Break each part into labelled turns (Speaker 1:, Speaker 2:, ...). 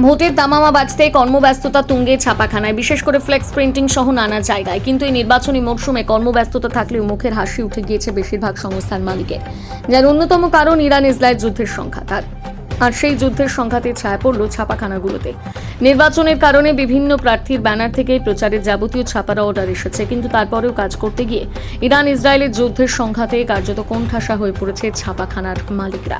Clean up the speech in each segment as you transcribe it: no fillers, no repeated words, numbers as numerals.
Speaker 1: ভোটের দামামা বাজতে কর্মব্যস্ততা তুঙ্গে ছাপাখানায়, বিশেষ করে ফ্লেক্স প্রিন্টিং সহ নানা জায়গায়। কিন্তু এই নির্বাচনী মরশুমে কর্মব্যস্ততা থাকলেও মুখের হাসি উঠে গিয়েছে বেশিরভাগ সংস্থার মালিকের, যার অন্যতম কারণ ইরান ইসরায়েল যুদ্ধের সংঘাত। আর সেই যুদ্ধের সংঘাতে ছায়া পড়ল ছাপাখানাগুলোতে। নির্বাচনের কারণে বিভিন্ন প্রার্থীর ব্যানার থেকে প্রচারের যাবতীয় ছাপার অর্ডার এসেছে, কিন্তু তারপরেও কাজ করতে গিয়ে ইরান ইসরায়েলের যুদ্ধের সংঘাতে কার্যত কোণঠাসা হয়ে পড়েছে ছাপাখানার মালিকরা।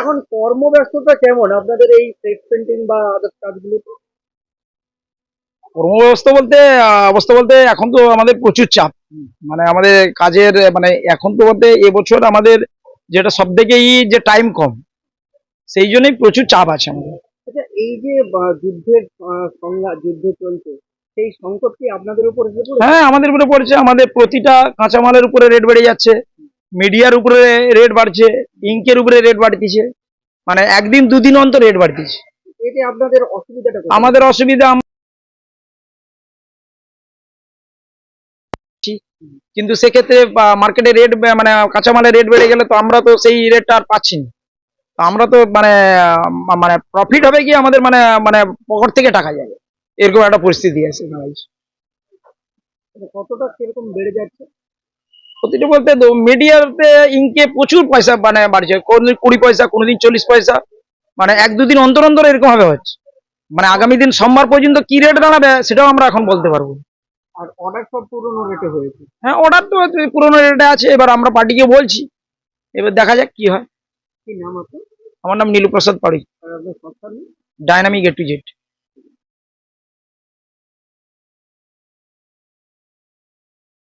Speaker 2: এখন কর্মব্যস্ততা কেমন আপনাদের এই ফ্লেক্স পেন্টিং বা আদার্স কাজগুলো?
Speaker 3: কর্মব্যবস্থা বলতে অবস্থা বলতে এখন তো আমাদের প্রচুর চাপ। মানে আমাদের কাজের মানে এখন তো বলতে এবছর আমাদের যেটা সব থেকেই যে টাইম কম, সেই জন্যই প্রচুর চাপ আছে আমাদের।
Speaker 2: আচ্ছা, এই যে যুদ্ধের সংজ্ঞা, যুদ্ধ চলছে, সেই সংকট কি আপনাদের উপর এসে পড়েছে?
Speaker 3: হ্যাঁ, আমাদের উপরে পড়েছে। আমাদের প্রতিটা কাঁচামালের উপরে রেট বেড়ে যাচ্ছে, মিডিয়ার উপরে রেট বাড়ছে, ইঙ্কের উপরে রেট বাড়তিছে, মানে একদিন দুদিন অন্তর রেট বাড়তিছে।
Speaker 2: এতে আপনাদের অসুবিধাটা কোথায়?
Speaker 3: আমাদের অসুবিধা কিন্তু সেক্ষেত্রে মার্কেটে রেট মানে কাঁচামালের রেট বেড়ে গেলে তো আমরা তো সেই রেটটা আর পাচ্ছি না। তো আমরা তো মানে প্রফিট হবে কি আমাদের মানে মানে পকেট থেকে টাকা যাবে, এরকম একটা পরিস্থিতি আছে দাঁড়াইছে।
Speaker 2: মানে কতটা কিরকম বেড়ে যাচ্ছে?
Speaker 3: প্রতিটা বলতে মিডিয়াতে ইনকে প্রচুর পয়সা মানে বাড়ছে, কোনদিন 20 পয়সা, কোনোদিন 40 পয়সা, মানে এক দুদিন অন্তর অন্তর এরকম ভাবে হচ্ছে। মানে আগামী দিন সোমবার পর্যন্ত কি রেট দাঁড়াবে সেটাও আমরা এখন বলতে পারবো না।
Speaker 2: আর অর্ডার সব পুরোনো রেটে হয়েছে।
Speaker 3: হ্যাঁ, অর্ডার তো পুরোনো রেটে আছে, এবার আমরা পার্টিকে বলছি, এবার দেখা যাক কি হয়।
Speaker 2: কি নাম আছে?
Speaker 3: আমার নাম নীলু প্রসাদ পাড়ি,
Speaker 2: আর আপনার সংস্থার নাম?
Speaker 3: Dynamic A to Z।